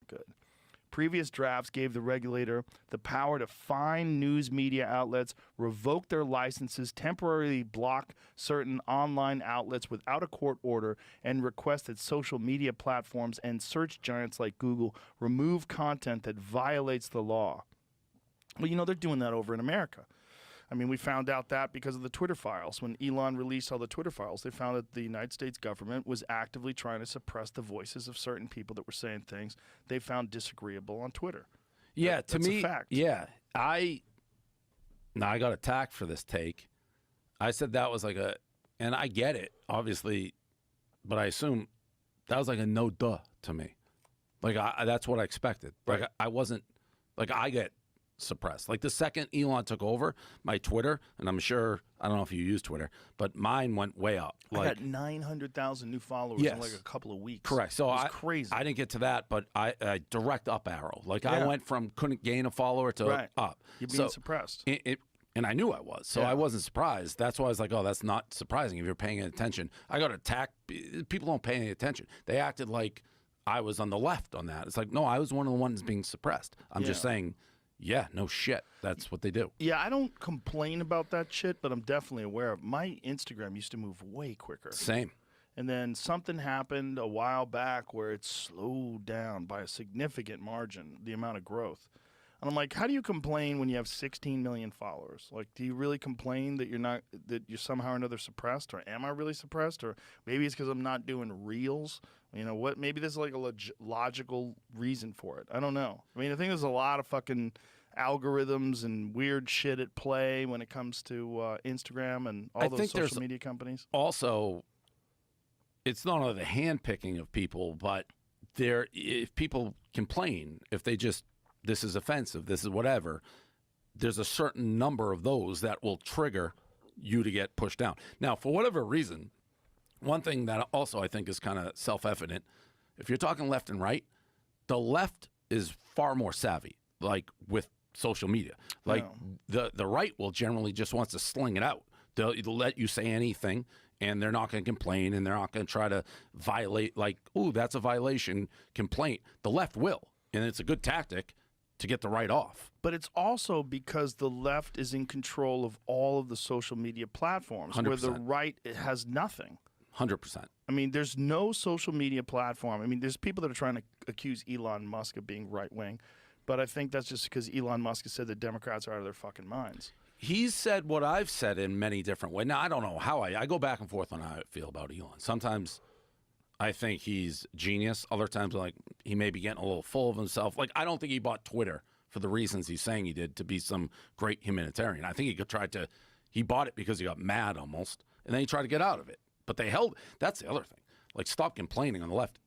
good. Previous drafts gave the regulator the power to fine news media outlets, revoke their licenses, temporarily block certain online outlets without a court order, and request that social media platforms and search giants like Google remove content that violates the law. Well, you know, they're doing that over in America. I mean, we found out that because of the Twitter files. When Elon released all the Twitter files, they found that the United States government was actively trying to suppress the voices of certain people that were saying things they found disagreeable on Twitter. Yeah, That's to me, a fact. yeah. I got attacked for this take. I said that was like and I get it, obviously, but I assume that was like a no duh to me. Like, that's what I expected. Right. Like, I wasn't, like, I get suppressed. Like the second Elon took over my Twitter, and I'm sure, I don't know if you use Twitter, but mine went way up. I got 900,000 new followers in like a couple of weeks. Correct. So crazy. I didn't get to that, but I direct up arrow. Like I went from couldn't gain a follower to up. You're being suppressed. And I knew I was, so I wasn't surprised. That's why I was like, oh, that's not surprising if you're paying attention. I got attacked. People don't pay any attention. They acted like I was on the left on that. It's like, no, I was one of the ones being suppressed. I'm just saying, yeah, no shit. That's what they do. Yeah, I don't complain about that shit, but I'm definitely aware of my Instagram used to move way quicker. Same. And then something happened a while back where it slowed down by a significant margin, the amount of growth. And I'm like, how do you complain when you have 16 million followers? Like, do you really complain that you're somehow or another suppressed? Or am I really suppressed? Or maybe it's because I'm not doing reels. You know what? Maybe there's like a logical reason for it. I don't know. I mean, I think there's a lot of fucking algorithms and weird shit at play when it comes to Instagram and all those social media companies. Also, it's not only the handpicking of people, but if people complain, if they just, this is offensive, this is whatever, there's a certain number of those that will trigger you to get pushed down. Now, for whatever reason, one thing that also I think is kind of self-evident, if you're talking left and right, the left is far more savvy, like with social media. Like the right will generally just wants to sling it out. They'll let you say anything, and they're not going to complain, and they're not going to try to violate, like, ooh, that's a violation complaint. The left will, and it's a good tactic to get the right off. But it's also because the left is in control of all of the social media platforms, 100%. where the right has nothing. 100%. I mean, there's no social media platform. I mean, there's people that are trying to accuse Elon Musk of being right-wing, but I think that's just because Elon Musk has said that Democrats are out of their fucking minds. He's said what I've said in many different ways. Now, I don't know how I go back and forth on how I feel about Elon. Sometimes I think he's genius. Other times, like, he may be getting a little full of himself. Like, I don't think he bought Twitter for the reasons he's saying he did, to be some great humanitarian. I think he bought it because he got mad almost, and then he tried to get out of it. But that's the other thing. Like, stop complaining on the left.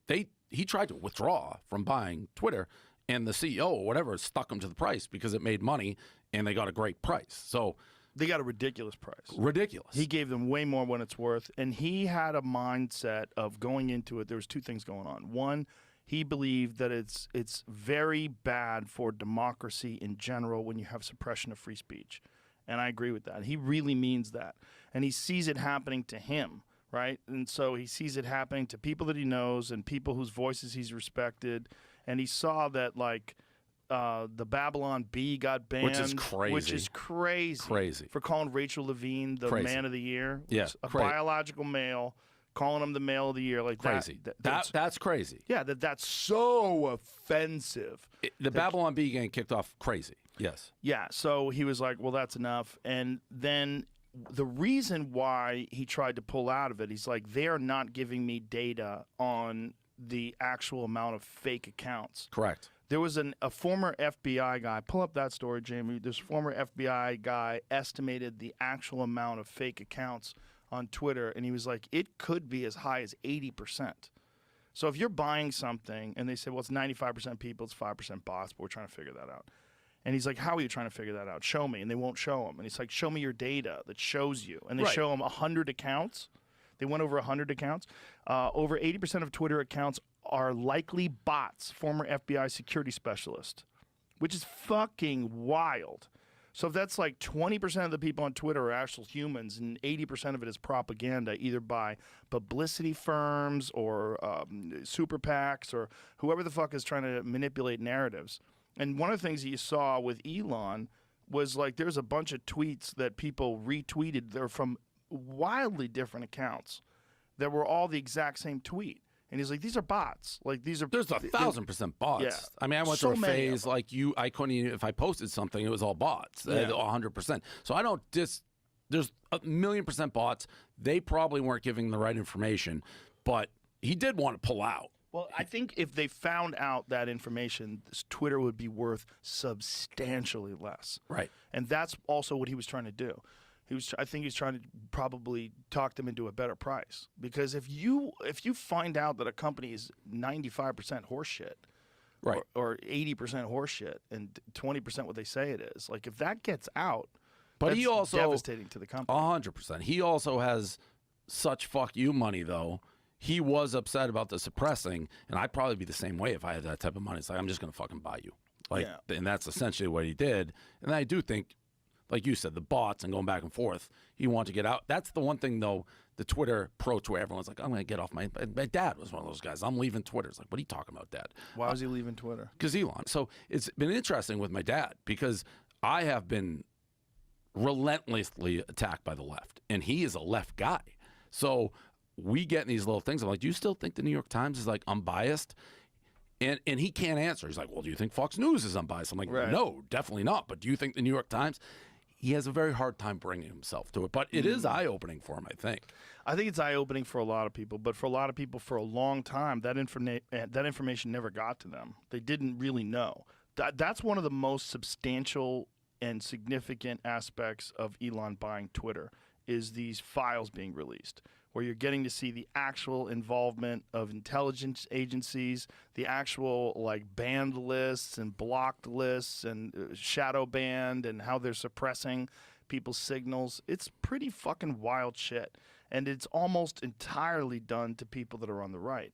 He tried to withdraw from buying Twitter, and the CEO or whatever stuck him to the price because it made money, and they got a great price. So they got a ridiculous price. Ridiculous. He gave them way more than it's worth, and he had a mindset of going into it. There was two things going on. One, he believed that it's very bad for democracy in general when you have suppression of free speech. And I agree with that. He really means that. And he sees it happening to him, right? And so he sees it happening to people that he knows and people whose voices he's respected. And he saw that, like, the Babylon Bee got banned. Which is crazy. Which is crazy. Crazy. For calling Rachel Levine the man of the year. Yeah. A biological male, calling him the male of the year. Like crazy. That's crazy. Yeah, that's so offensive. The Babylon Bee getting kicked off, crazy. Yes. Yeah, so he was like, well, that's enough. And then the reason why he tried to pull out of it, he's like, they're not giving me data on the actual amount of fake accounts. Correct. There was a former FBI guy. Pull up that story, Jamie. This former FBI guy estimated the actual amount of fake accounts on Twitter, and he was like, it could be as high as 80%. So if you're buying something, and they say, well, it's 95% people, it's 5% bots, but we're trying to figure that out. And he's like, how are you trying to figure that out? Show me. And they won't show him. And he's like, show me your data that shows you. And they show him 100 accounts. They went over 100 accounts. Over 80% of Twitter accounts are likely bots, former FBI security specialist, which is fucking wild. So if that's like 20% of the people on Twitter are actual humans and 80% of it is propaganda, either by publicity firms or super PACs or whoever the fuck is trying to manipulate narratives. And one of the things that you saw with Elon was like there's a bunch of tweets that people retweeted. They're from wildly different accounts that were all the exact same tweet. And he's like, these are bots. Like these are. There's 1,000% bots. Yeah. I mean, I went So through a many of phase them. like you. I couldn't even, if I posted something, it was all bots. Yeah. 100%. So I don't there's 1,000,000% bots. They probably weren't giving the right information, but he did want to pull out. Well, I think if they found out that information, Twitter would be worth substantially less. Right. And that's also what he was trying to do. I think he's trying to probably talk them into a better price. Because if you find out that a company is 95% horseshit, Right. or 80% horseshit, and 20% what they say it is, like if that gets out, But that's he also devastating to the company. 100%. He also has such fuck you money though. He was upset about the suppressing, and I'd probably be the same way if I had that type of money. It's like I'm just gonna fucking buy you, like, Yeah. and that's essentially what he did. And I do think, like you said, the bots and going back and forth. He wanted to get out. That's the one thing though. The Twitter pro Twitter, everyone's like, I'm gonna get off my dad was one of those guys. I'm leaving Twitter. It's like, what are you talking about, Dad? Why was he leaving Twitter? Because Elon. So it's been interesting with my dad because I have been relentlessly attacked by the left, and he is a left guy. So we get in these little things. I'm like, do you still think the New York Times is like unbiased? And he can't answer. He's like, well, do you think Fox News is unbiased? I'm like, Right. no, definitely not. But do you think the New York Times? He has a very hard time bringing himself to it. But it is eye-opening for him, I think. I think it's eye-opening for a lot of people, but for a lot of people, for a long time, that information never got to them. They didn't really know. That's one of the most substantial and significant aspects of Elon buying Twitter is these files being released, where you're getting to see the actual involvement of intelligence agencies, the actual like banned lists and blocked lists and shadow banned and how they're suppressing people's signals. It's pretty fucking wild shit. And it's almost entirely done to people that are on the right.